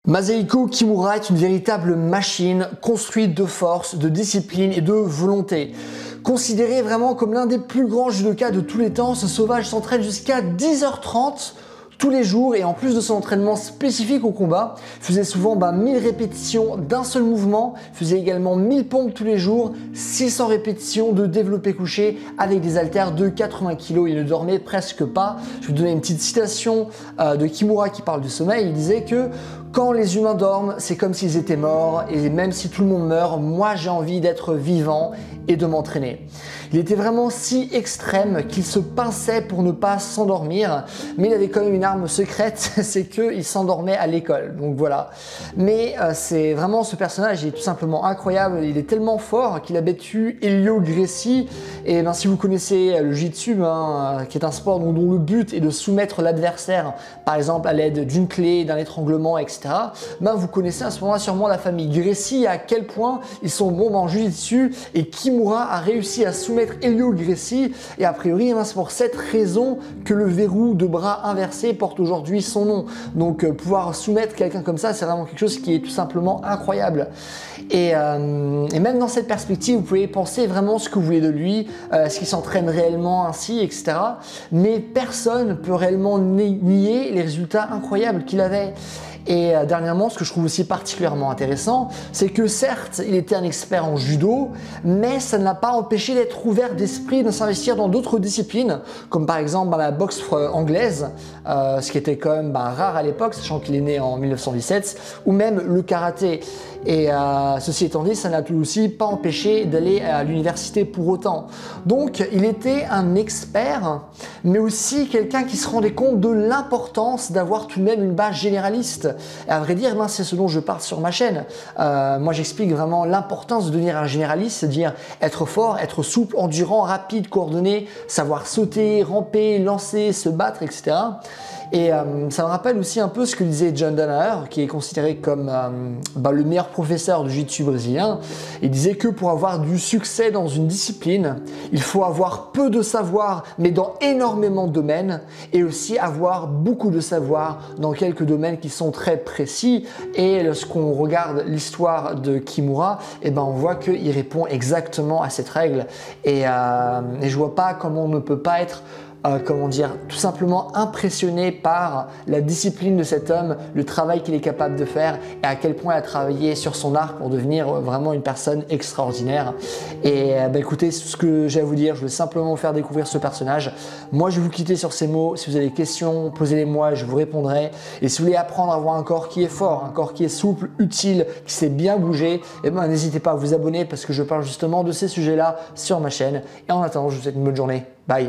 Masahiko Kimura est une véritable machine construite de force, de discipline et de volonté. Considéré vraiment comme l'un des plus grands judokas de tous les temps, ce sauvage s'entraîne jusqu'à 10h30 tous les jours et en plus de son entraînement spécifique au combat, faisait souvent 1000 répétitions d'un seul mouvement, faisait également 1000 pompes tous les jours, 600 répétitions de développé couché avec des haltères de 80 kg. Il ne dormait presque pas. Je vais vous donner une petite citation de Kimura qui parle du sommeil. Il disait que quand les humains dorment, c'est comme s'ils étaient morts et même si tout le monde meurt, moi j'ai envie d'être vivant et de m'entraîner. Il était vraiment si extrême qu'il se pinçait pour ne pas s'endormir, mais il avait quand même une arme secrète, c'est qu'il s'endormait à l'école. Donc voilà. Mais c'est vraiment ce personnage, il est tout simplement incroyable. Il est tellement fort qu'il a battu Helio Gracie. Et si vous connaissez le jiu-jitsu, qui est un sport dont le but est de soumettre l'adversaire, par exemple à l'aide d'une clé, d'un étranglement, etc. Vous connaissez à ce moment-là sûrement la famille Gracie, à quel point ils sont bons en jiu-jitsu, et Kimura a réussi à soumettre Helio Gracie, et a priori c'est pour cette raison que le verrou de bras inversé porte aujourd'hui son nom. Donc pouvoir soumettre quelqu'un comme ça, c'est vraiment quelque chose qui est tout simplement incroyable. Et même dans cette perspective, vous pouvez penser vraiment ce que vous voulez de lui, est-ce qu'il s'entraîne réellement ainsi, etc. Mais personne ne peut réellement nier les résultats incroyables qu'il avait. Et dernièrement, ce que je trouve aussi particulièrement intéressant, c'est que certes, il était un expert en judo, mais ça ne l'a pas empêché d'être ouvert d'esprit, de s'investir dans d'autres disciplines, comme par exemple la boxe anglaise, ce qui était quand même rare à l'époque, sachant qu'il est né en 1917, ou même le karaté. Et ceci étant dit, ça n'a aussi pas empêché d'aller à l'université pour autant. Donc il était un expert, mais aussi quelqu'un qui se rendait compte de l'importance d'avoir tout de même une base généraliste. Et à vrai dire, c'est ce dont je parle sur ma chaîne. Moi j'explique vraiment l'importance de devenir un généraliste, c'est-à-dire être fort, être souple, endurant, rapide, coordonné, savoir sauter, ramper, lancer, se battre, etc. Et ça me rappelle aussi un peu ce que disait John Danaher, qui est considéré comme le meilleur professeur de jiu-jitsu brésilien. Il disait que pour avoir du succès dans une discipline, il faut avoir peu de savoir, mais dans énormément de domaines, et aussi avoir beaucoup de savoir dans quelques domaines qui sont très précis. Et lorsqu'on regarde l'histoire de Kimura, on voit qu'il répond exactement à cette règle. Et je vois pas comment on ne peut pas être tout simplement impressionné par la discipline de cet homme, le travail qu'il est capable de faire et à quel point il a travaillé sur son art pour devenir vraiment une personne extraordinaire. Et écoutez, c'est ce que j'ai à vous dire. Je voulais simplement vous faire découvrir ce personnage. Moi, je vais vous quitter sur ces mots. Si vous avez des questions, posez-les-moi, je vous répondrai. Et si vous voulez apprendre à avoir un corps qui est fort, un corps qui est souple, utile, qui sait bien bouger, n'hésitez pas à vous abonner parce que je parle justement de ces sujets-là sur ma chaîne. Et en attendant, je vous souhaite une bonne journée. Bye!